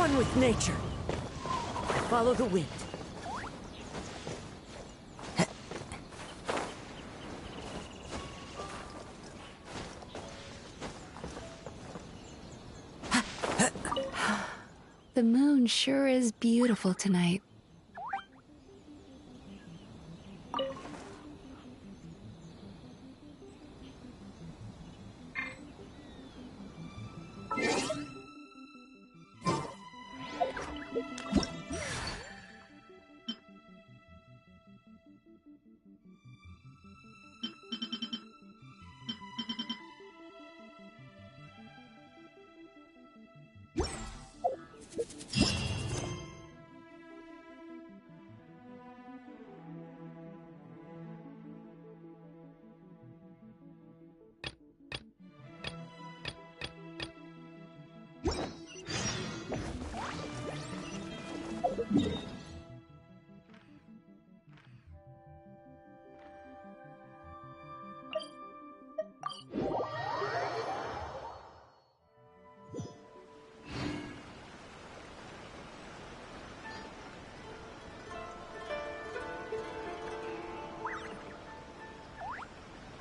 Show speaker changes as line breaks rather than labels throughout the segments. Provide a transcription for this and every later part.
one with nature. Follow the wind.
The moon sure is beautiful tonight.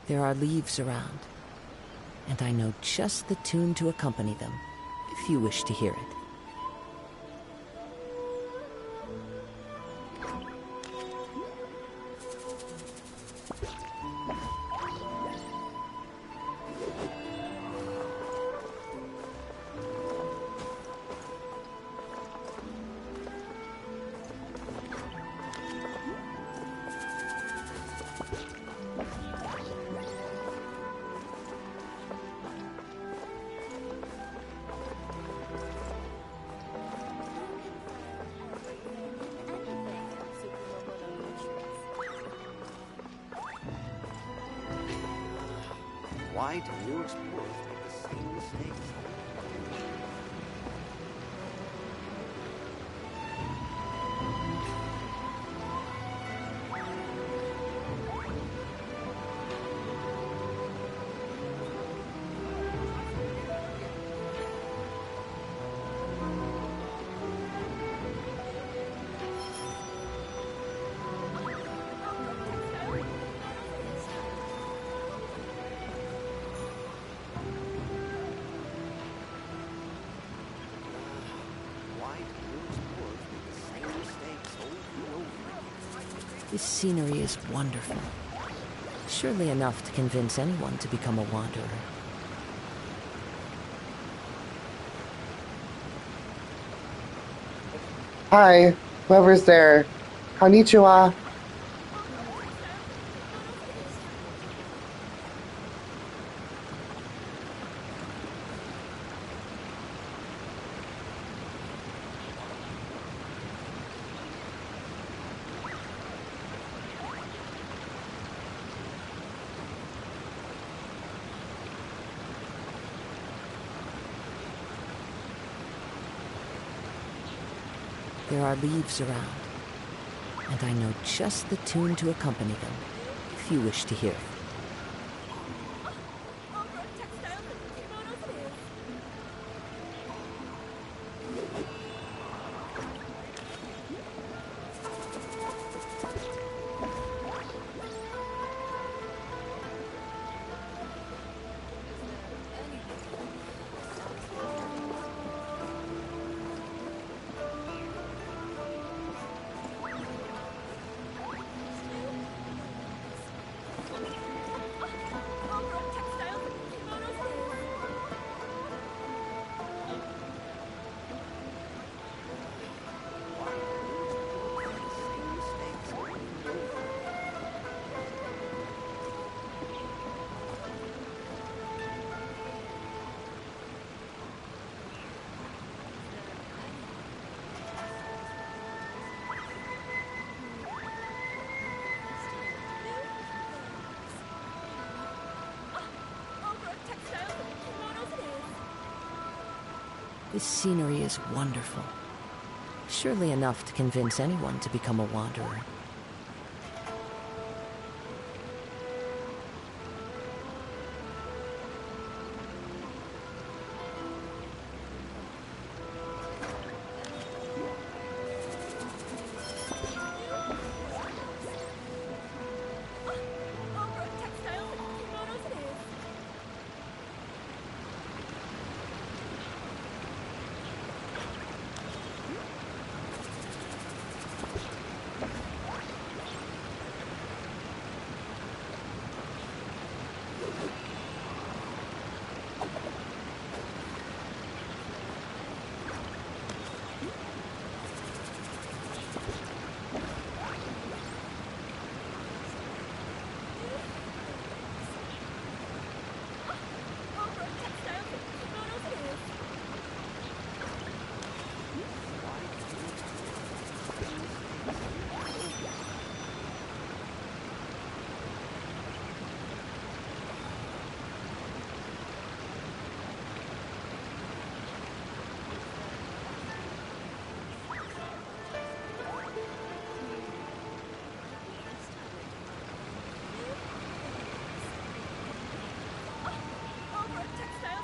There are leaves around, and I know just the tune to accompany them, if you wish to hear it.
Why do new explorers make the same mistakes?
This scenery is wonderful. Surely enough to convince anyone to become a wanderer.
Hi, whoever's there. Konnichiwa.
There are leaves around, and I know just the tune to accompany them, if you wish to hear it. This scenery is wonderful. Surely enough to convince anyone to become a wanderer.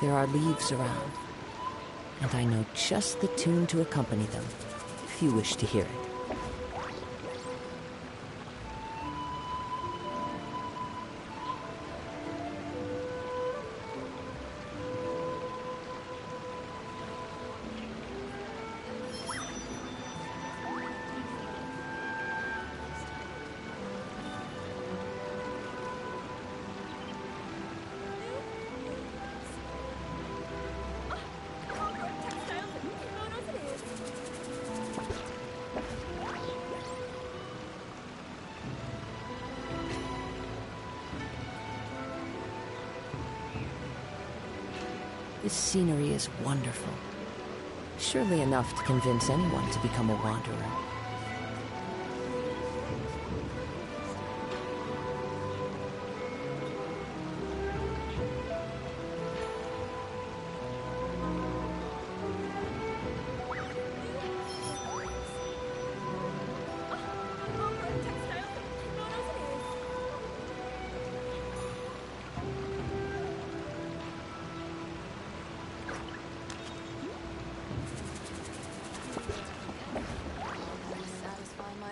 There are leaves around, and I know just the tune to accompany them, if you wish to hear it. This scenery is wonderful. Surely enough to convince anyone to become a wanderer.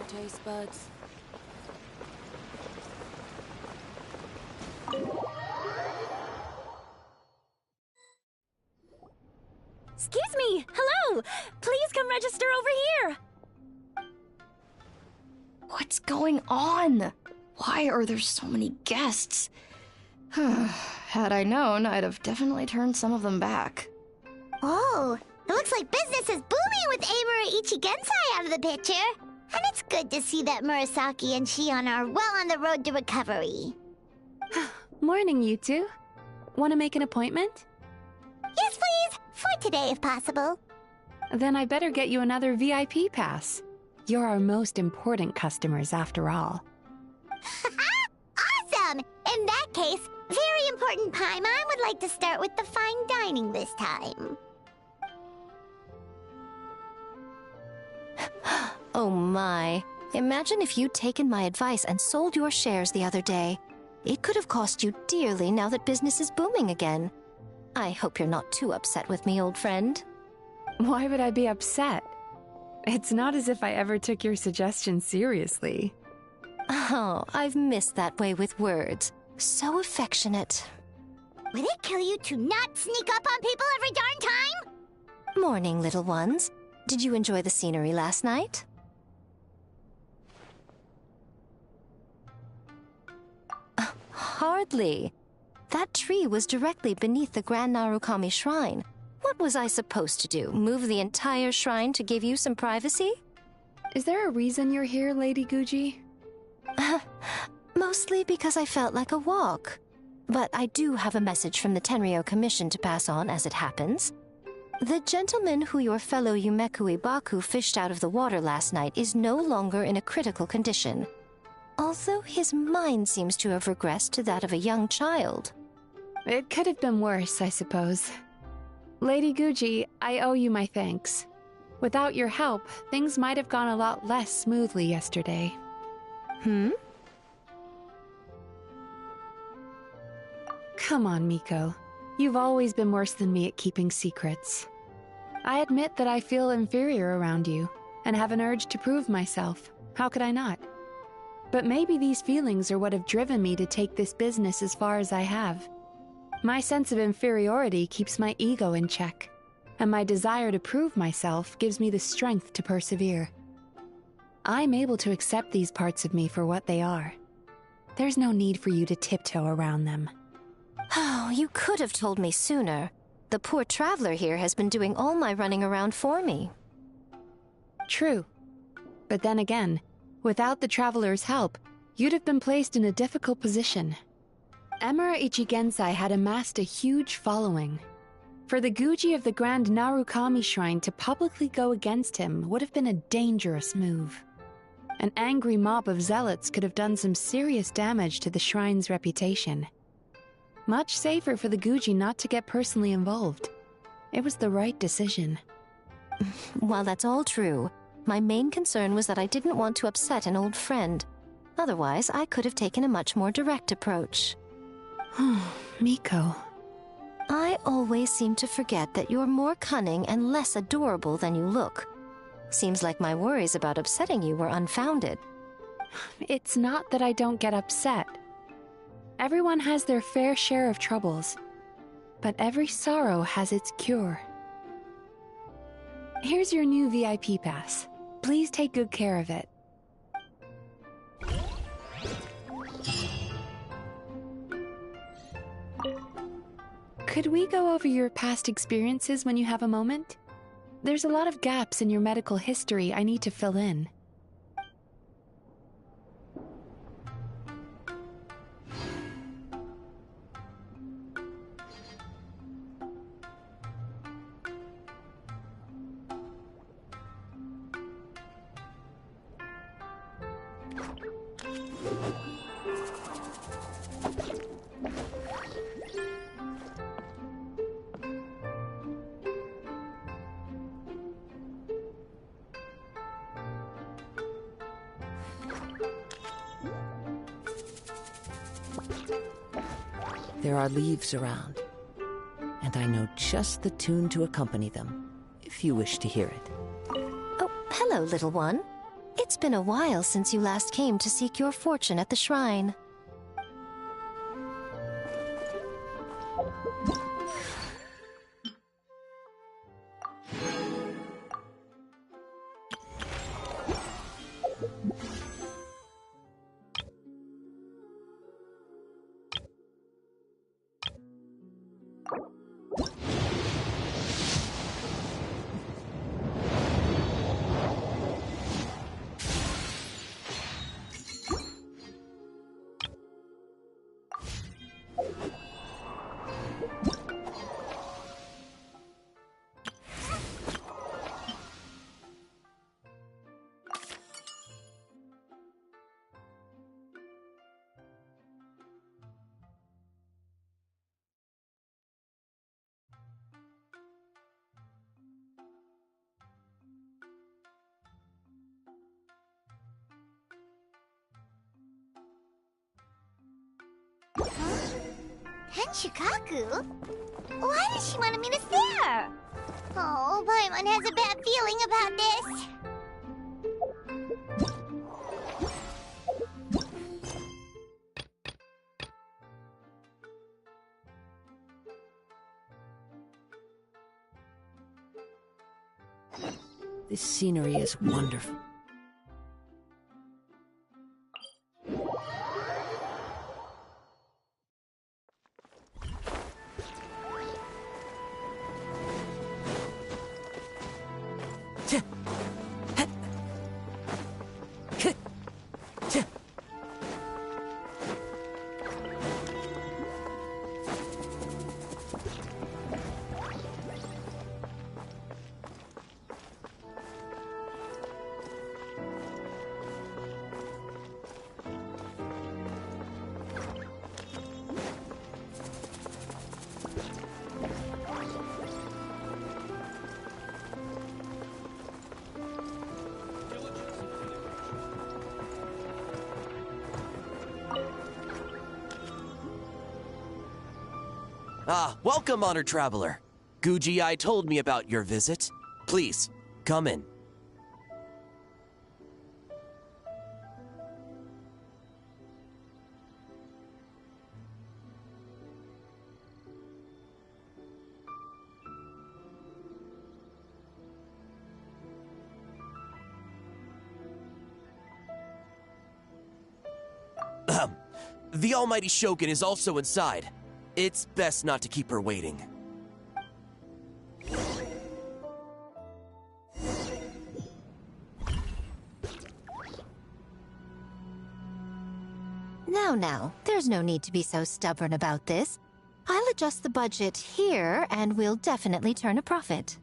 Taste buds.
Excuse me! Hello! Please come register over here!
What's going on? Why are there so many guests? Had I known, I'd have definitely turned some of them back.
Oh, it looks like business is booming with Amura Ichigensai out of the picture. And it's good to see that Murasaki and Shion are well on the road to recovery.
Morning, you two. Want to make an appointment?
Yes, please. For today, if possible.
Then I better get you another VIP pass. You're our most important customers, after all.
Awesome! In that case, very important Paimon would like to start with the fine dining this time.
Oh my. Imagine if you'd taken my advice and sold your shares the other day. It could have cost you dearly now that business is booming again. I hope you're not too upset with me, old friend.
Why would I be upset? It's not as if I ever took your suggestion seriously.
Oh, I've missed that way with words. So affectionate.
Would it kill you to not sneak up on people every darn time?
Morning, little ones. Did you enjoy the scenery last night? Hardly. That tree was directly beneath the Grand Narukami Shrine. What was I supposed to do? Move the entire shrine to give you some privacy?
Is there a reason you're here, Lady Guji?
Mostly because I felt like a walk. But I do have a message from the Tenryo Commission to pass on as it happens. The gentleman who your fellow Yumeku Ibaku fished out of the water last night is no longer in a critical condition. Although his mind seems to have regressed to that of a young child.
It could have been worse, I suppose. Lady Guji, I owe you my thanks. Without your help, things might have gone a lot less smoothly yesterday. Come on, Miko. You've always been worse than me at keeping secrets. I admit that I feel inferior around you, and have an urge to prove myself. How could I not? But maybe these feelings are what have driven me to take this business as far as I have. My sense of inferiority keeps my ego in check, and my desire to prove myself gives me the strength to persevere. I'm able to accept these parts of me for what they are. There's no need for you to tiptoe around them.
Oh, you could have told me sooner. The poor traveler here has been doing all my running around for me.
True. But then again, without the traveler's help, you'd have been placed in a difficult position. Emira Ichigensai had amassed a huge following. For the Guji of the Grand Narukami Shrine to publicly go against him would have been a dangerous move. An angry mob of zealots could have done some serious damage to the shrine's reputation. Much safer for the Guji not to get personally involved. It was the right decision.
While that's all true, my main concern was that I didn't want to upset an old friend. Otherwise, I could have taken a much more direct approach.
Miko.
I always seem to forget that you're more cunning and less adorable than you look. Seems like my worries about upsetting you were unfounded.
It's not that I don't get upset. Everyone has their fair share of troubles, but every sorrow has its cure. Here's your new VIP pass. Please take good care of it. Could we go over your past experiences when you have a moment? There's a lot of gaps in your medical history I need to fill in.
There are leaves around, and I know just the tune to accompany them, if you wish to hear it.
Oh, hello, little one. It's been a while since you last came to seek your fortune at the shrine.
Tenshikaku? Why does she want me to stare? Oh, Paimon has a bad feeling about this.
This scenery is wonderful.
Welcome, honored traveler. Guji told me about your visit. Please, come in. The almighty Shogun is also inside. It's best not to keep her waiting.
Now, there's no need to be so stubborn about this. I'll adjust the budget here, and we'll definitely turn a profit.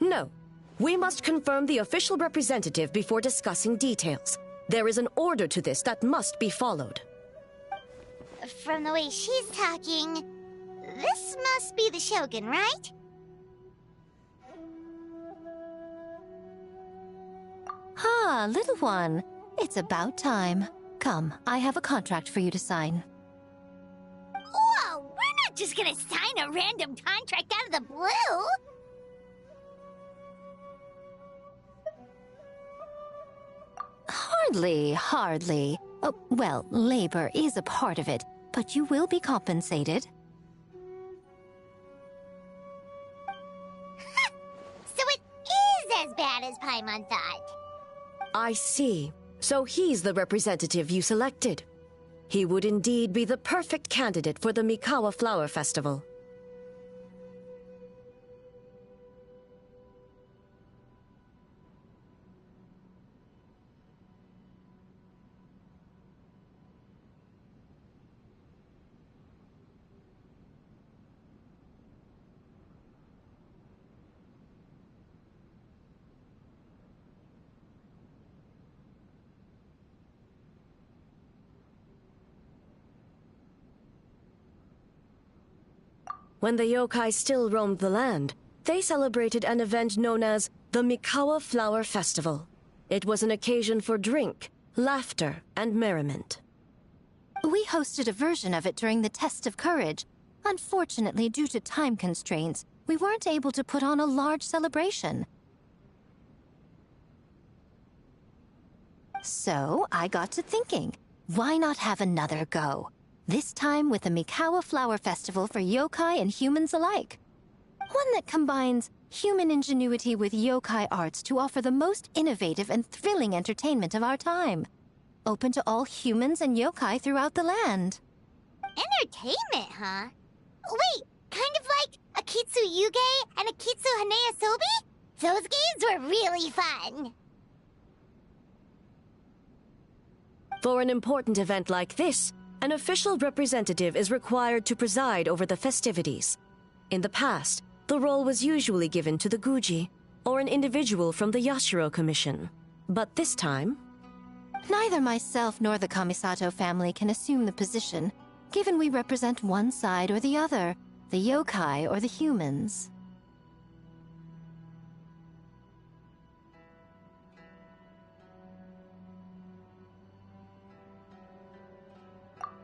No. We must confirm the official representative before discussing details. There is an order to this that must be followed.
From the way she's talking, this must be the Shogun, right?
Ah, little one. It's about time. Come, I have a contract for you to sign.
Whoa, we're not just gonna sign a random contract out of the blue.
Hardly. Oh, well, labor is a part of it, but you will be compensated.
So it is as bad as Paimon thought.
I see. So he's the representative you selected. He would indeed be the perfect candidate for the Mikawa Flower Festival. When the yokai still roamed the land, they celebrated an event known as the Mikawa Flower Festival. It was an occasion for drink, laughter, and merriment.
We hosted a version of it during the Test of Courage. Unfortunately, due to time constraints, we weren't able to put on a large celebration. So, I got to thinking, why not have another go? This time with the Mikawa Flower Festival for yokai and humans alike. One that combines human ingenuity with yokai arts to offer the most innovative and thrilling entertainment of our time. Open to all humans and yokai throughout the land.
Entertainment, huh? Wait, kind of like Akitsu Yuge and Akitsu Hanea Sobi? Those games were really fun.
For an important event like this, an official representative is required to preside over the festivities. In the past, the role was usually given to the Guji, or an individual from the Yashiro Commission. But this time...
Neither myself nor the Kamisato family can assume the position, given we represent one side or the other, the yokai or the humans.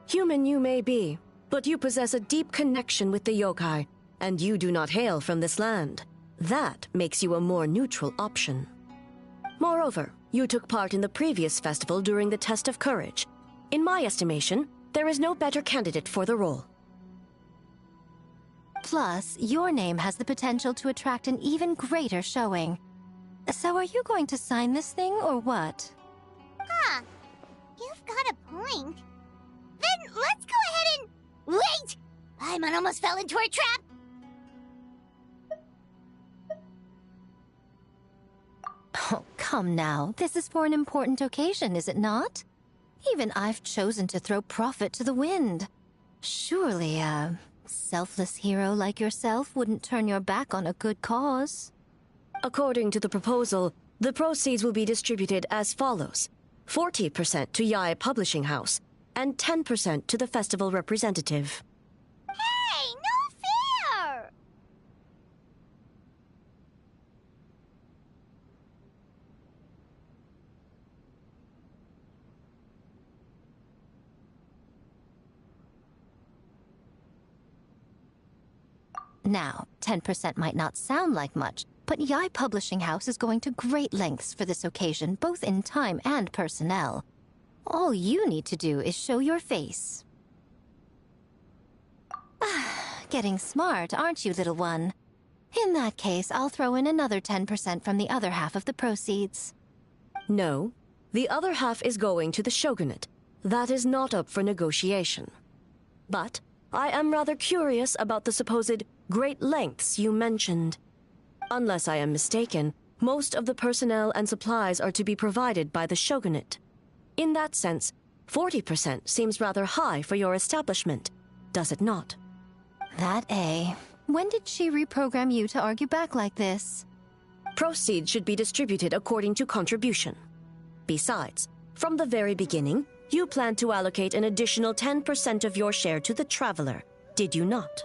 Human you may be, but you possess a deep connection with the yokai, and you do not hail from this land. That makes you a more neutral option. Moreover, you took part in the previous festival during the Test of Courage. In my estimation, there is no better candidate for the role.
Plus, your name has the potential to attract an even greater showing. So are you going to sign this thing, or what?
Huh. You've got a point. Then let's go ahead and... Wait! Paimon almost fell into our trap!
Oh, come now. This is for an important occasion, is it not? Even I've chosen to throw profit to the wind. Surely a selfless hero like yourself wouldn't turn your back on a good cause.
According to the proposal, the proceeds will be distributed as follows. 40% to Yae Publishing House, and 10% to the festival representative.
Hey, no fair!
Now, 10% might not sound like much, but Yae Publishing House is going to great lengths for this occasion, both in time and personnel. All you need to do is show your face. Getting smart, aren't you, little one? In that case, I'll throw in another 10% from the other half of the proceeds.
No, the other half is going to the shogunate. That is not up for negotiation. But I am rather curious about the supposed great lengths you mentioned. Unless I am mistaken, most of the personnel and supplies are to be provided by the shogunate. In that sense, 40% seems rather high for your establishment, does it not?
When did she reprogram you to argue back like this?
Proceeds should be distributed according to contribution. Besides, from the very beginning, you planned to allocate an additional 10% of your share to the Traveler, did you not?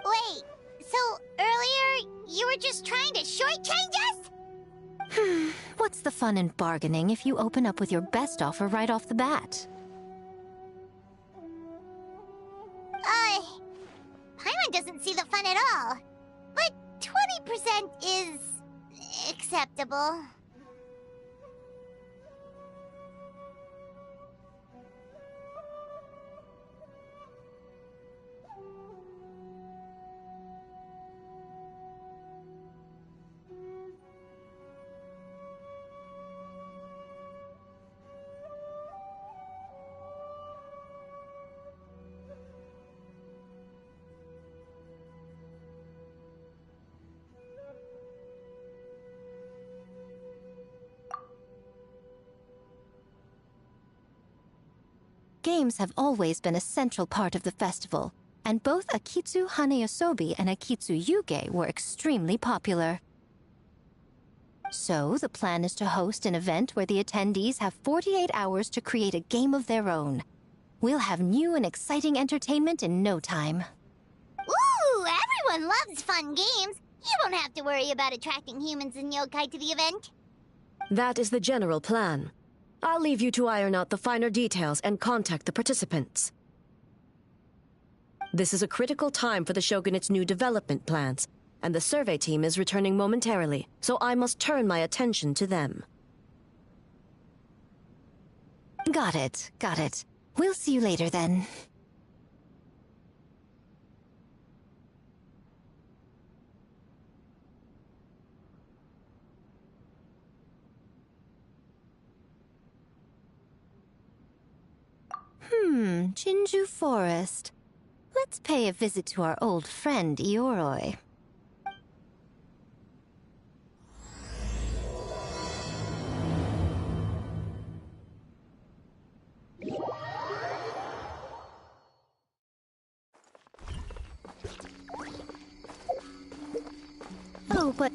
Wait, so earlier you were just trying to shortchange us?
What's the fun in bargaining if you open up with your best offer right off the bat?
doesn't see the fun at all. But 20% is acceptable.
Games have always been a central part of the festival, and both Akitsu Hanayosobi and Akitsu Yuge were extremely popular. So, the plan is to host an event where the attendees have 48 hours to create a game of their own. We'll have new and exciting entertainment in no time.
Ooh, everyone loves fun games. You won't have to worry about attracting humans and yokai to the event.
That is the general plan. I'll leave you to iron out the finer details and contact the participants. This is a critical time for the Shogunate's new development plans, and the survey team is returning momentarily, so I must turn my attention to them.
Got it, got it. We'll see you later then. Jinju Forest. Let's pay a visit to our old friend, Ioroi. Oh, but...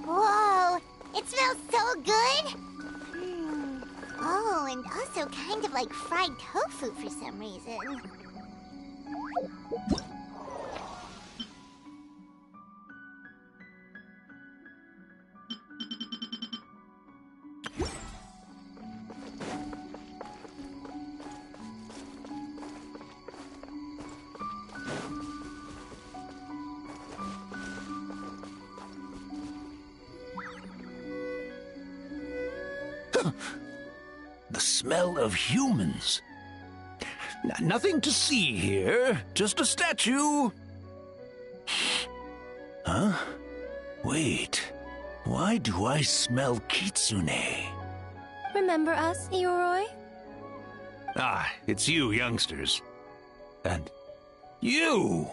Whoa, it smells so good! Oh, and also kind of like fried tofu for some reason.
The smell of humans. Nothing to see here, just a statue. Huh? Wait, why do I smell kitsune?
Remember us, Ioroi?
Ah, it's you youngsters. And you!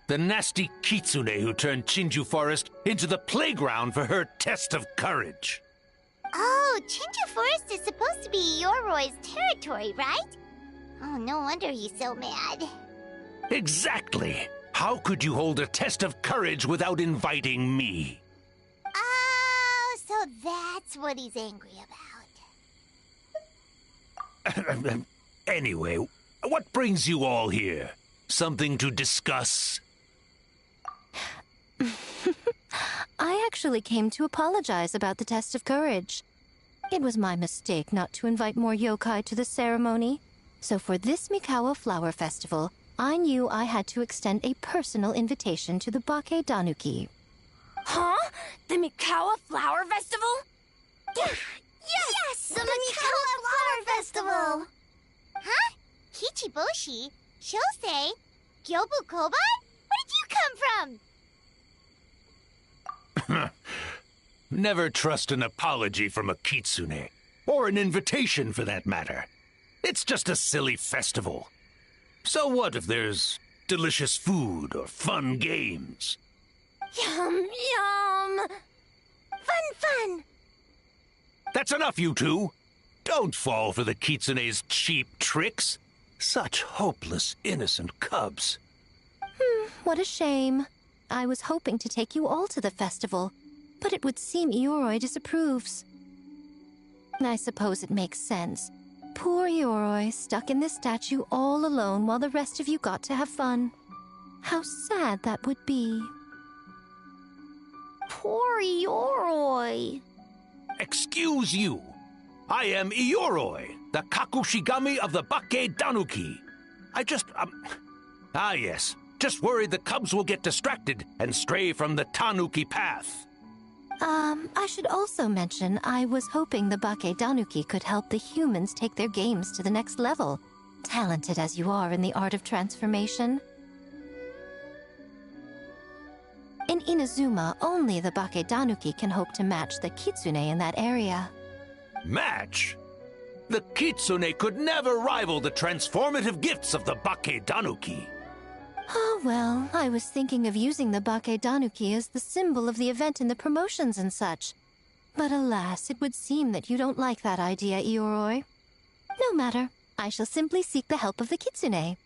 The nasty kitsune who turned Chinju Forest into the playground for her test of courage.
Oh, Chinju Forest is supposed to be Yoroi's territory, right? Oh, no wonder he's so mad.
Exactly. How could you hold a test of courage without inviting me?
Oh, so that's what he's angry about.
Anyway, what brings you all here? Something to discuss?
I actually came to apologize about the test of courage. It was my mistake not to invite more yokai to the ceremony. So for this Mikawa Flower Festival, I knew I had to extend a personal invitation to the Bake Danuki.
Huh? The Mikawa Flower Festival?
Yes! The Mikawa Flower Festival! Huh? Kichiboshi? Shosei? Gyobu Koban? Where did you come from?
Never trust an apology from a kitsune, or an invitation for that matter. It's just a silly festival. So what if there's delicious food or fun games?
Yum, yum! Fun!
That's enough, you two! Don't fall for the kitsune's cheap tricks. Such hopeless, innocent cubs.
What a shame. I was hoping to take you all to the festival, but it would seem Ioroi disapproves. I suppose it makes sense. Poor Ioroi, stuck in this statue all alone while the rest of you got to have fun. How sad that would be.
Poor Ioroi.
Excuse you. I am Ioroi, the Kakushigami of the Bake Danuki. Yes. Just worried the cubs will get distracted and stray from the Tanuki path.
I should also mention I was hoping the Bake Danuki could help the humans take their games to the next level, talented as you are in the art of transformation. In Inazuma, only the Bake Danuki can hope to match the Kitsune in that area.
Match? The Kitsune could never rival the transformative gifts of the Bake Danuki.
Oh, well, I was thinking of using the Bake Danuki as the symbol of the event in the promotions and such. But alas, it would seem that you don't like that idea, Ioroi. No matter. I shall simply seek the help of the Kitsune.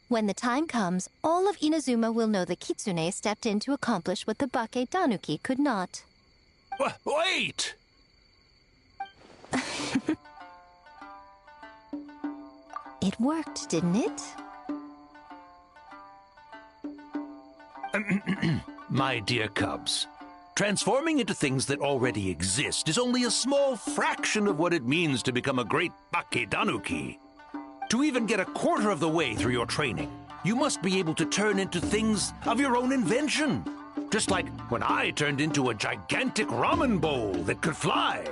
When the time comes, all of Inazuma will know the Kitsune stepped in to accomplish what the Bake Danuki could not.
Wait!
It worked, didn't it?
My dear cubs, transforming into things that already exist is only a small fraction of what it means to become a great Bake Danuki. To even get a quarter of the way through your training, you must be able to turn into things of your own invention. Just like when I turned into a gigantic ramen bowl that could fly.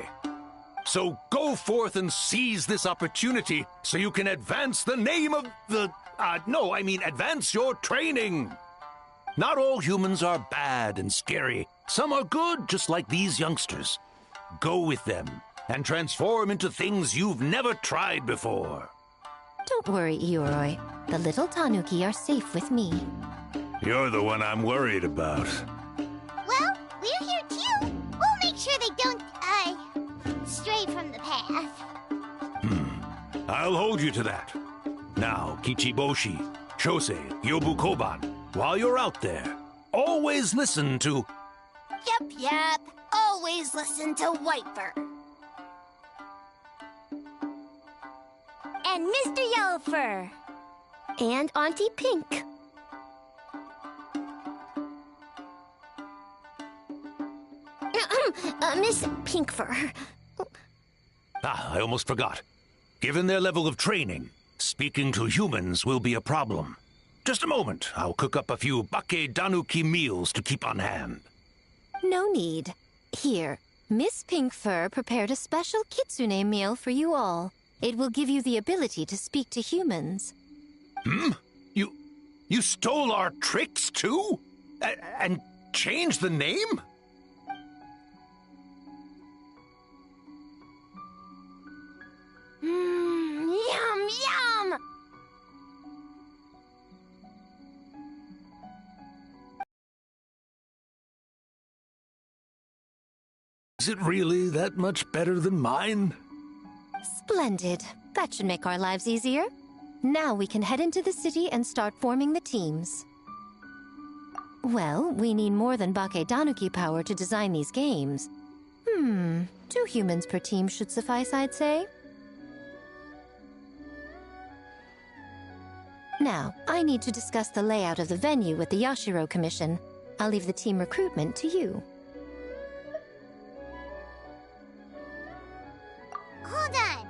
So go forth and seize this opportunity so you can advance the name of the... advance your training. Not all humans are bad and scary. Some are good, just like these youngsters. Go with them and transform into things you've never tried before.
Don't worry, Ioroi. The little Tanuki are safe with me.
You're the one I'm worried about.
Well, we're here too. We'll make sure they don't, stray from the path.
I'll hold you to that. Now, Kichiboshi, Shosei, Yobukoban, while you're out there, always listen to...
Yep. Always listen to Whitefur. And Mr. Yellowfur. And Auntie Pink. Miss Pinkfur.
I almost forgot. Given their level of training, speaking to humans will be a problem. Just a moment, I'll cook up a few Bake Danuki meals to keep on hand.
No need. Here, Miss Pinkfur prepared a special Kitsune meal for you all. It will give you the ability to speak to humans.
You stole our tricks too? And changed the name?
Yum!
Is it really that much better than mine?
Splendid. That should make our lives easier. Now we can head into the city and start forming the teams. Well, we need more than Bake Danuki power to design these games. 2 humans per team should suffice, I'd say. Now, I need to discuss the layout of the venue with the Yashiro Commission. I'll leave the team recruitment to you.
Hold on.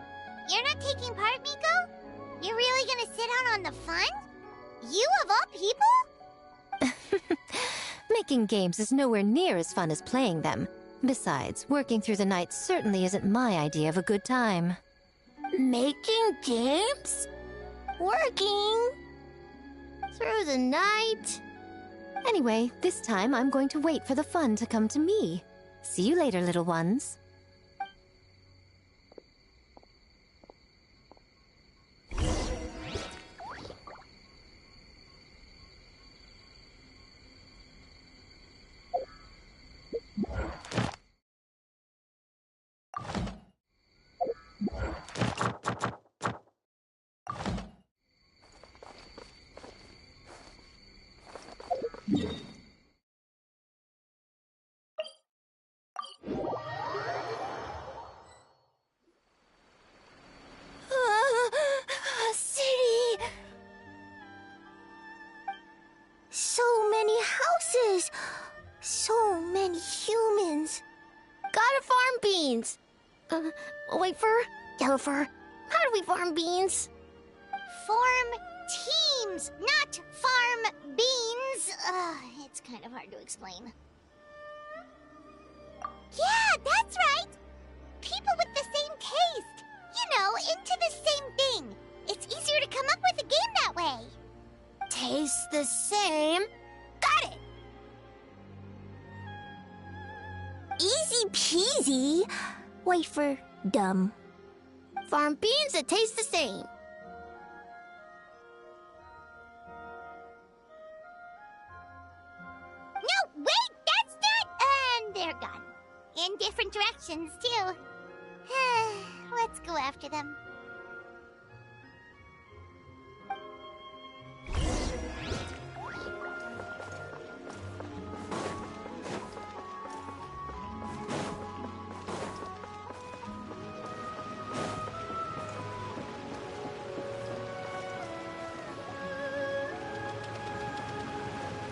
You're not taking part, Miko? You're really gonna sit out on the fun? You of all people?
Making games is nowhere near as fun as playing them. Besides, working through the night certainly isn't my idea of a good time.
Making games? Working? Through the night?
Anyway, this time I'm going to wait for the fun to come to me. See you later, little ones.
Wafer? Yellowfur, how do we farm beans? Farm teams, not farm beans. It's kind of hard to explain. Yeah, that's right! People with the same taste. You know, into the same thing. It's easier to come up with a game that way.
Tastes the same. Got it!
Easy peasy. Wafer, dumb.
Farm beans that taste the same.
No, wait, that's not... And they're gone. In different directions, too. Let's go after them.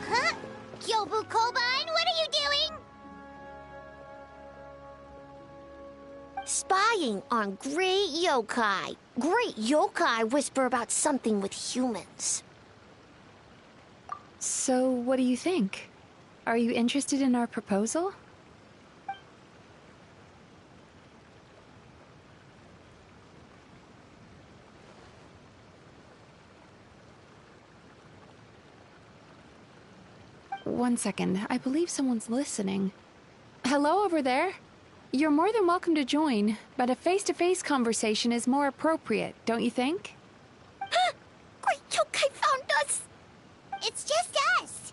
Huh? Gyobu Koban, what are you doing?
Spying on great yokai. Great yokai whisper about something with humans.
So, what do you think? Are you interested in our proposal? One second. I believe someone's listening. Hello over there? You're more than welcome to join, but a face-to-face conversation is more appropriate, don't you think?
Great yokai found us!
It's just us.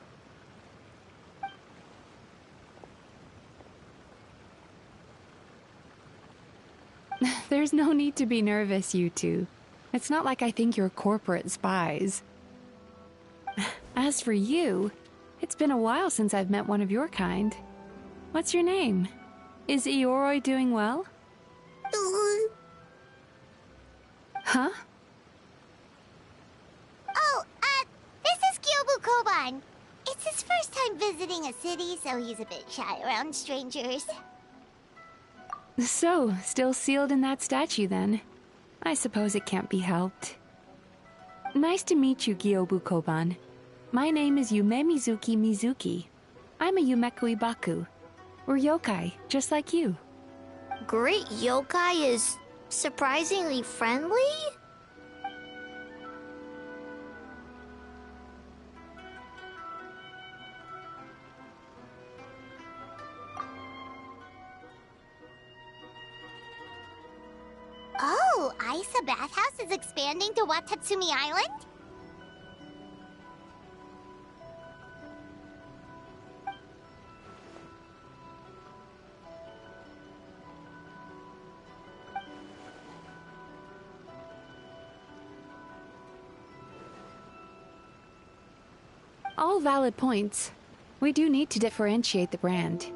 There's no need to be nervous, you two. It's not like I think you're corporate spies. As for you, it's been a while since I've met one of your kind. What's your name? Is Ioroi doing well? Huh?
Oh, this is Gyobu Koban. It's his first time visiting a city, so he's a bit shy around strangers.
So, still sealed in that statue then. I suppose it can't be helped. Nice to meet you, Gyobu Koban. My name is Yume Mizuki. I'm a Yumeku Ibaku. We're yokai, just like you.
Great yokai is surprisingly friendly?
Oh, Isa Bathhouse is expanding to Watatsumi Island?
All valid points. We do need to differentiate the brand.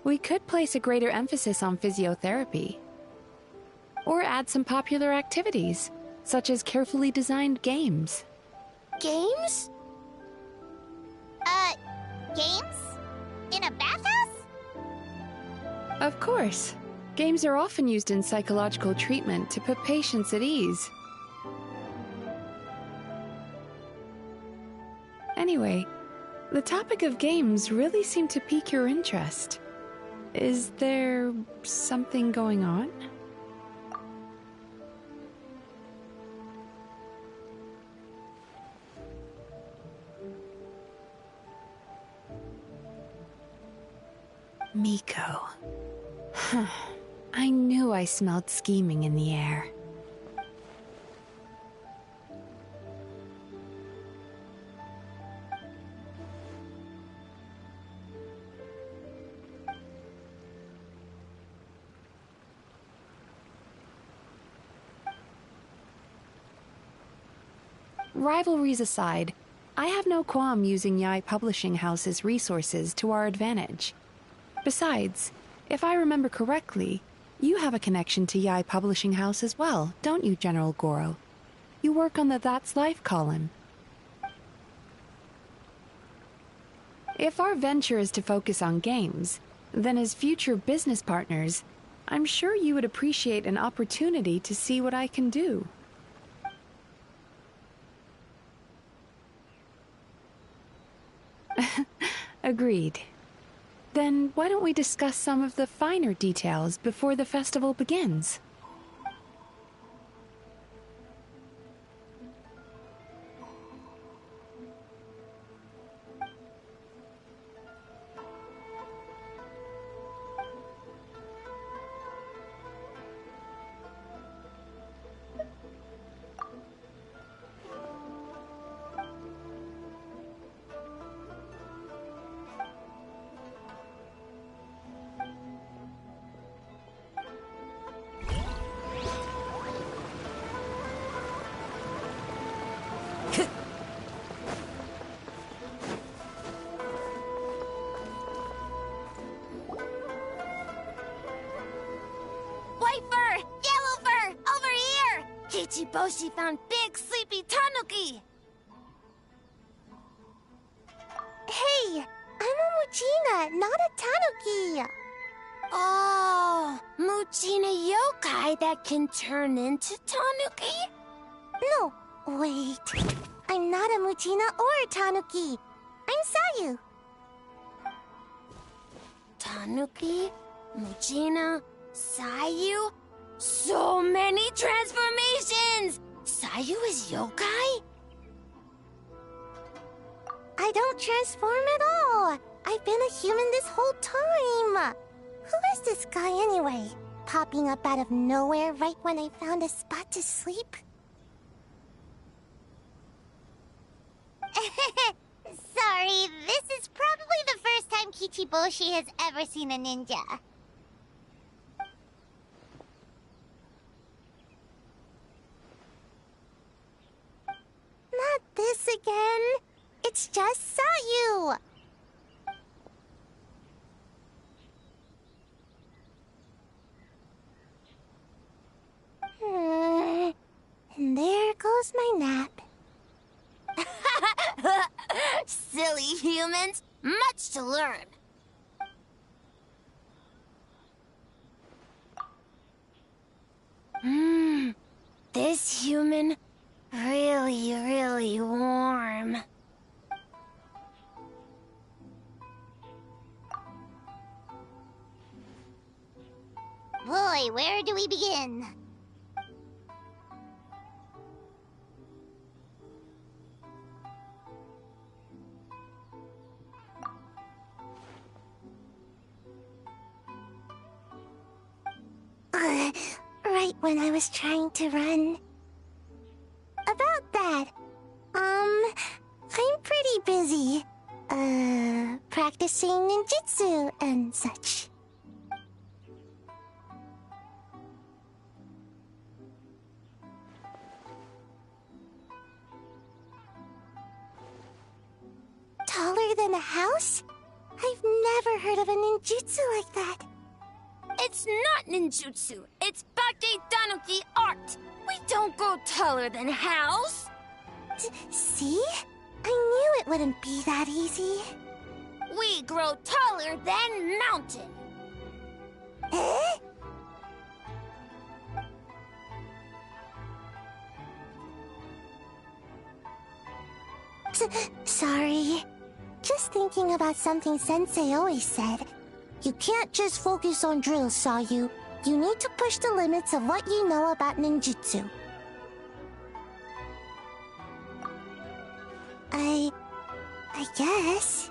We could place a greater emphasis on physiotherapy. Or add some popular activities, such as carefully designed games.
Games?
Games? In a bathhouse?
Of course. Games are often used in psychological treatment to put patients at ease. Anyway, the topic of games really seemed to pique your interest. Is there something going on? Miko. I knew I smelled scheming in the air. Rivalries aside, I have no qualm using Yai Publishing House's resources to our advantage. Besides, if I remember correctly, you have a connection to Yai Publishing House as well, don't you, General Goro? You work on the That's Life column. If our venture is to focus on games, then as future business partners, I'm sure you would appreciate an opportunity to see what I can do. Agreed. Then why don't we discuss some of the finer details before the festival begins?
Ichiboshi found big sleepy tanuki!
Hey, I'm a Muchina, not a tanuki!
Oh, Muchina yokai that can turn into tanuki?
No, wait. I'm not a Muchina or a tanuki. I'm Sayu.
Tanuki, Muchina, Sayu? So many transformations! Sayu is yokai?
I don't transform at all. I've been a human this whole time. Who is this guy anyway? Popping up out of nowhere right when I found a spot to sleep?
Sorry, this is probably the first time Kichiboshi has ever seen a ninja.
Not this again. It's just Sayu. And there goes my nap.
Silly humans, much to learn. This human, really warm.
Boy, where do we begin?
Right when I was trying to run. About that, I'm pretty busy. Practicing ninjutsu and such. Taller than a house? I've never heard of a ninjutsu like that.
It's not ninjutsu, it's Bake Tanuki art. We don't grow taller than house.
See? I knew it wouldn't be that easy.
We grow taller than mountain.
Eh? Sorry. Just thinking about something Sensei always said. You can't just focus on drills, Sayu. You need to push the limits of what you know about ninjutsu. I guess.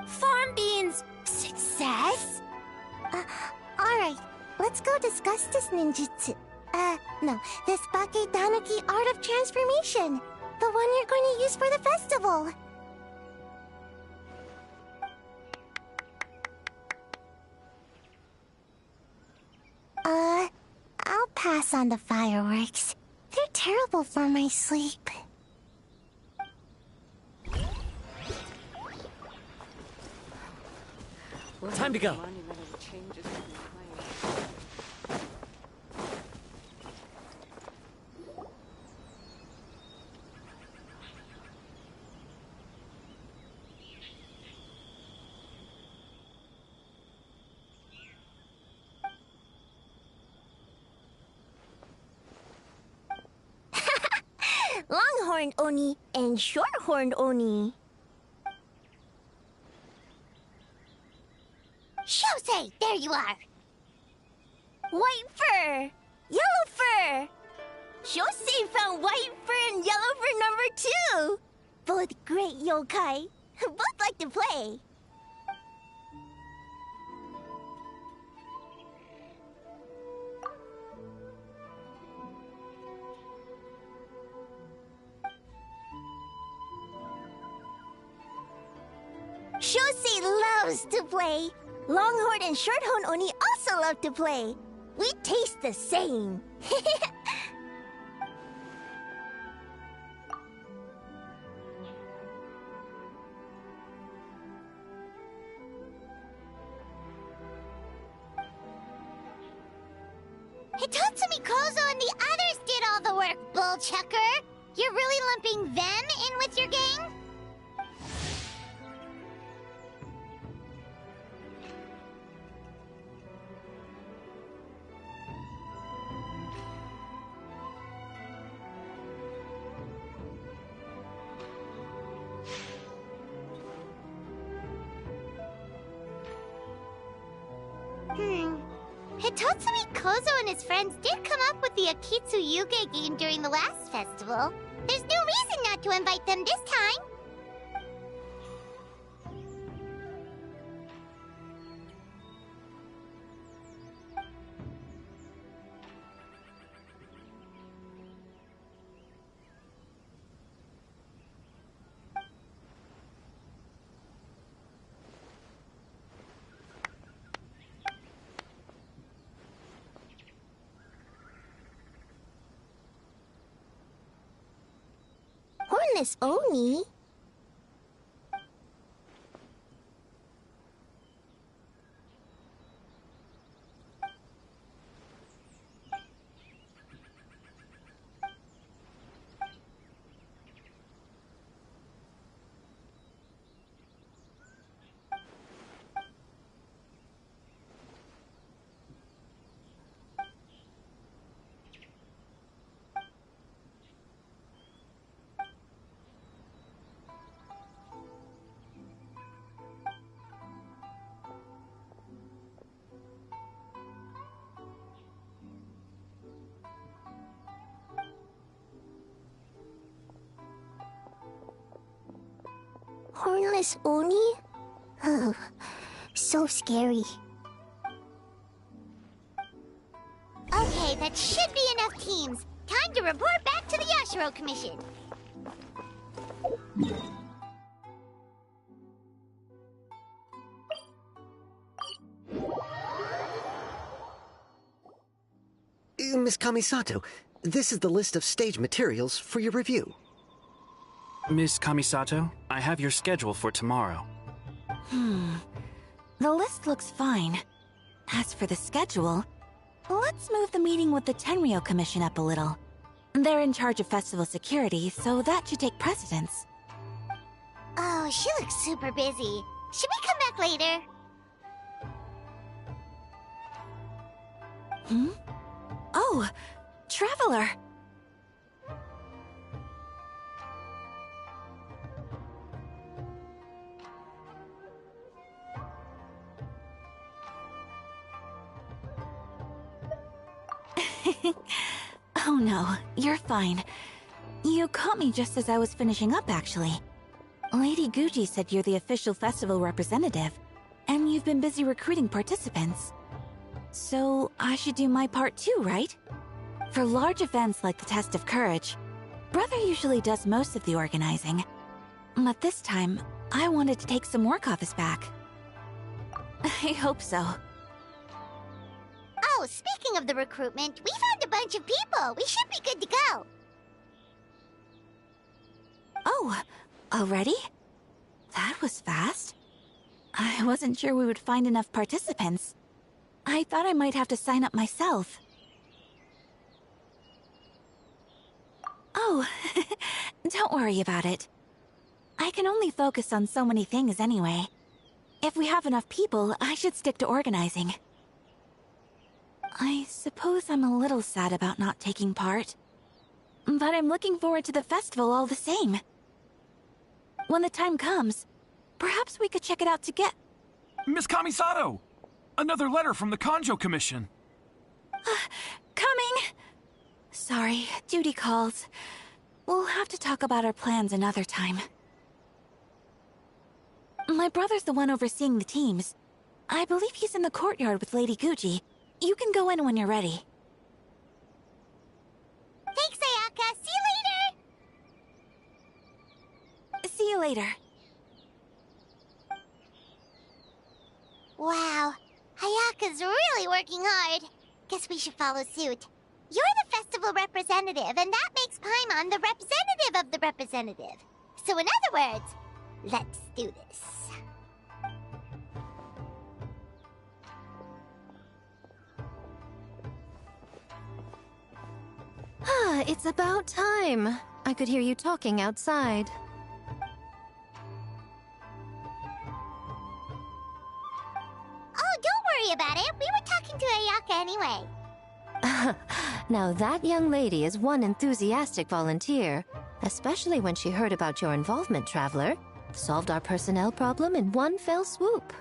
Farm beans, success?
Alright, let's go discuss this ninjutsu. No, this Bake Tanuki art of transformation. The one you're going to use for the festival. I'll pass on the fireworks. They're terrible for my sleep.
Time to go.
Longhorn Oni and Shorthorn Oni.
Shosei, there you are.
White fur! Yellow fur! Shosei found white fur and yellow fur number 2! Both great yokai. Both like to play. Shosei loves to play. Longhorn and Shorthorn Oni also love to play. We taste the same.
Hitatsumi Kozo and the others did all the work, Bullchucker. You're really lumping them in with your gang? Hitatsumi Kozo and his friends did come up with the Akitsu Yuge game during the last festival. There's no reason not to invite them this time.
Hornless Oni? Hornless Oni? Oh, so scary.
Okay, that should be enough teams. Time to report back to the Yashiro Commission.
Miss Kamisato, this is the list of stage materials for your review.
Miss Kamisato, I have your schedule for tomorrow.
The list looks fine. As for the schedule, let's move the meeting with the Tenryo Commission up a little. They're in charge of festival security, so that should take precedence.
Oh, she looks super busy. Should we come back later?
Oh, Traveler! Oh no, you're fine. You caught me just as I was finishing up, actually. Lady Guji said you're the official festival representative, and you've been busy recruiting participants. So I should do my part too, right? For large events like the Test of Courage, Brother usually does most of the organizing. But this time, I wanted to take some work off his back. I hope so.
Oh, speaking of the recruitment, we found a bunch of people. We should be good to go.
Oh, already? That was fast. I wasn't sure we would find enough participants. I thought I might have to sign up myself. Oh, don't worry about it. I can only focus on so many things anyway. If we have enough people, I should stick to organizing. I suppose I'm a little sad about not taking part. but I'm looking forward to the festival all the same. When the time comes, perhaps we could check it out together.
Miss Kamisato! Another letter from the Kanjo Commission.
Coming! Sorry, duty calls. We'll have to talk about our plans another time. My brother's the one overseeing the teams. I believe he's in the courtyard with Lady Guji. You can go in when you're ready.
Thanks, Ayaka. See you later.
See you later.
Wow, Ayaka's really working hard. Guess we should follow suit. You're the festival representative, and that makes Paimon the representative of the representative. So in other words, let's do this.
Ah, it's about time. I could hear you talking outside.
Oh, don't worry about it. We were talking to Ayaka anyway.
Now that young lady is one enthusiastic volunteer, especially when she heard about your involvement, Traveler. Solved our personnel problem in one fell swoop.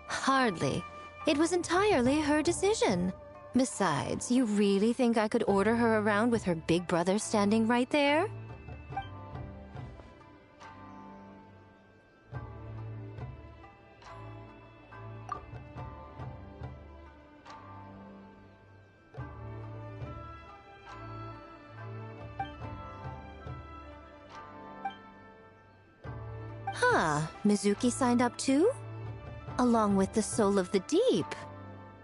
Hardly. It was entirely her decision. Besides, you really think I could order her around with her big brother standing right there? Huh, Mizuki signed up too? Along with the Soul of the Deep.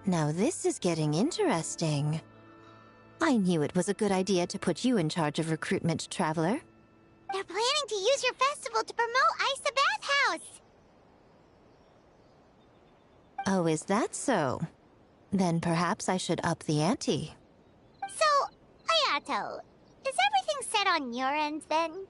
Now this is getting interesting. I knew it was a good idea to put you in charge of recruitment, Traveler.
They're planning to use your festival to promote Isa Bathhouse.
Oh, is that so? Then perhaps I should up the ante.
So, Ayato, is everything set on your end then?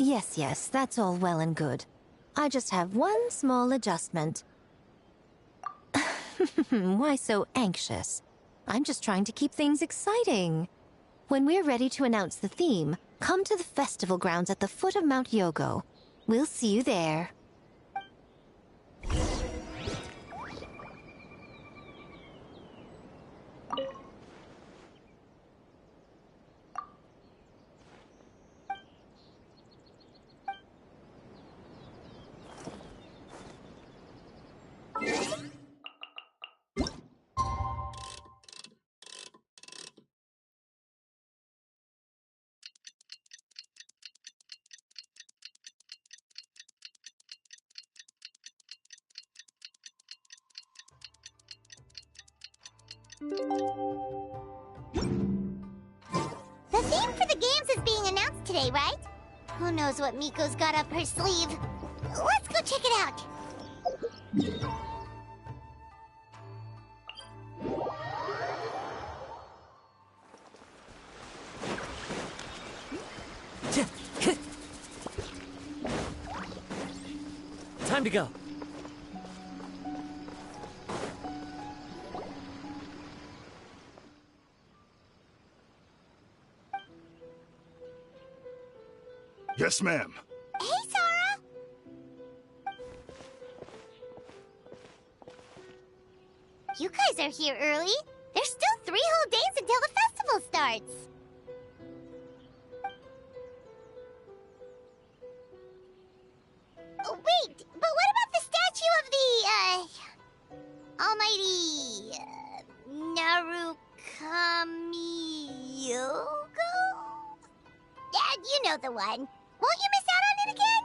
Yes, that's all well and good. I just have one small adjustment. Why so anxious? I'm just trying to keep things exciting. When we're ready to announce the theme, come to the festival grounds at the foot of Mount Yogo. We'll see you there.
The theme for the games is being announced today, right? Who knows what Miko's got up her sleeve? Let's go check it out.
Time to go.
Yes, ma'am.
Hey, Sora! You guys are here early. There's still 3 whole days until the festival starts. Oh, wait, but what about the statue of the, almighty, Narukami-Yogo? Yeah, you know the one. Won't you miss out on it again?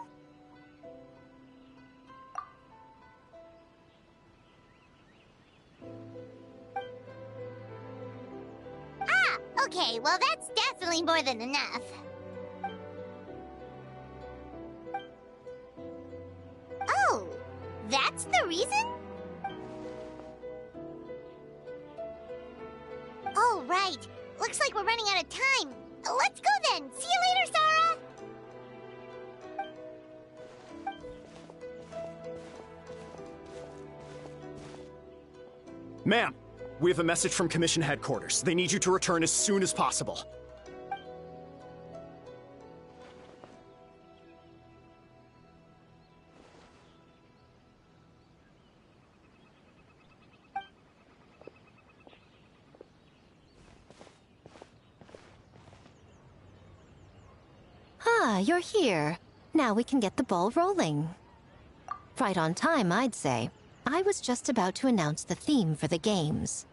Ah, okay, well that's definitely more than enough. Oh, that's the reason? Oh, right. Looks like we're running out of time. Let's go then. See you later, Sora.
Ma'am, we have a message from Commission Headquarters. They need you to return as soon as possible.
Ah, you're here. Now we can get the ball rolling. Right on time, I'd say. I was just about to announce the theme for the games.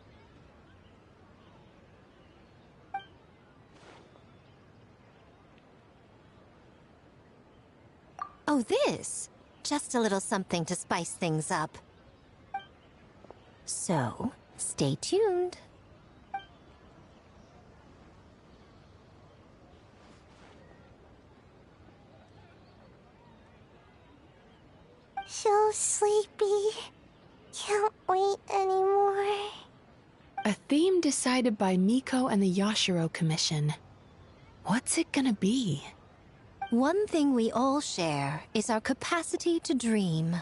Oh, this? Just a little something to spice things up. So, stay tuned.
So sleepy. Can't wait anymore.
A theme decided by Miko and the Yashiro Commission. What's it gonna be?
One thing we all share is our capacity to dream.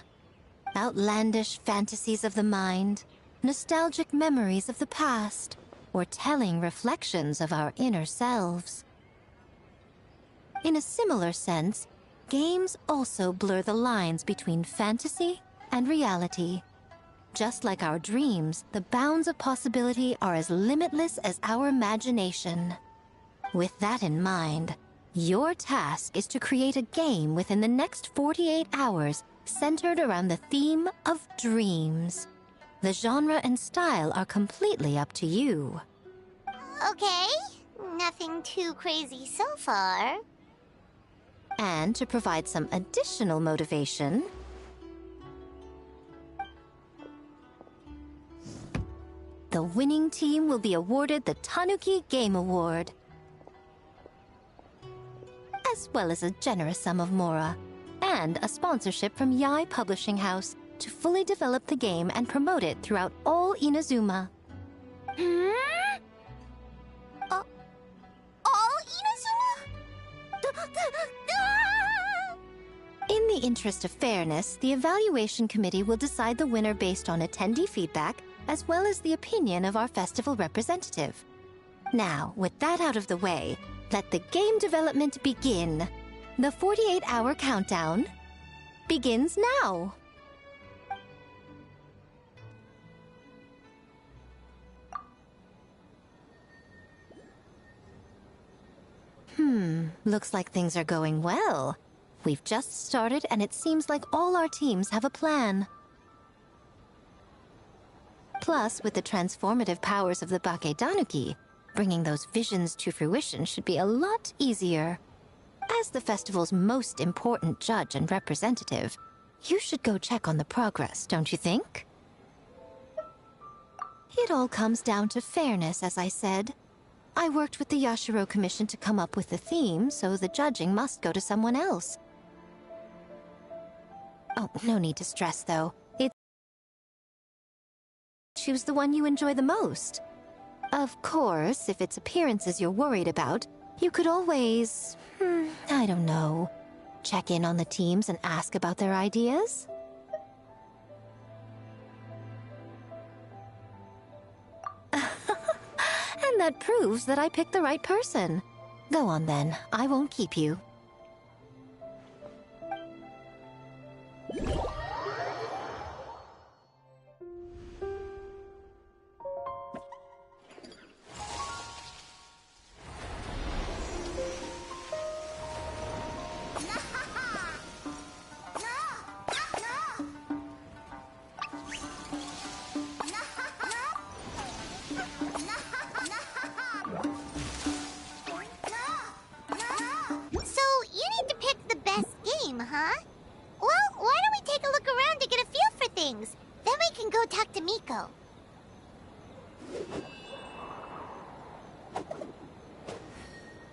Outlandish fantasies of the mind, nostalgic memories of the past, or telling reflections of our inner selves. In a similar sense, games also blur the lines between fantasy and reality. Just like our dreams, the bounds of possibility are as limitless as our imagination. With that in mind, your task is to create a game within the next 48 hours centered around the theme of dreams. The genre and style are completely up to you.
Okay, nothing too crazy so far.
And to provide some additional motivation, the winning team will be awarded the Tanuki Game Award, as well as a generous sum of mora, and a sponsorship from Yai Publishing House to fully develop the game and promote it throughout all Inazuma.
All Inazuma?
In the interest of fairness, the evaluation committee will decide the winner based on attendee feedback, as well as the opinion of our festival representative. Now, with that out of the way, let the game development begin. The 48-hour countdown begins now. Looks like things are going well. We've just started, and it seems like all our teams have a plan. Plus, with the transformative powers of the Bakedanuki, bringing those visions to fruition should be a lot easier. As the festival's most important judge and representative, you should go check on the progress, don't you think? It all comes down to fairness, as I said. I worked with the Yashiro Commission to come up with the theme, so the judging must go to someone else. Oh, no need to stress, though. Choose the one you enjoy the most. Of course, if it's appearances you're worried about, you could always, I don't know, check in on the teams and ask about their ideas. And that proves that I picked the right person. Go on then, I won't keep you.
Huh? Well, why don't we take a look around to get a feel for things? Then we can go talk to Miko.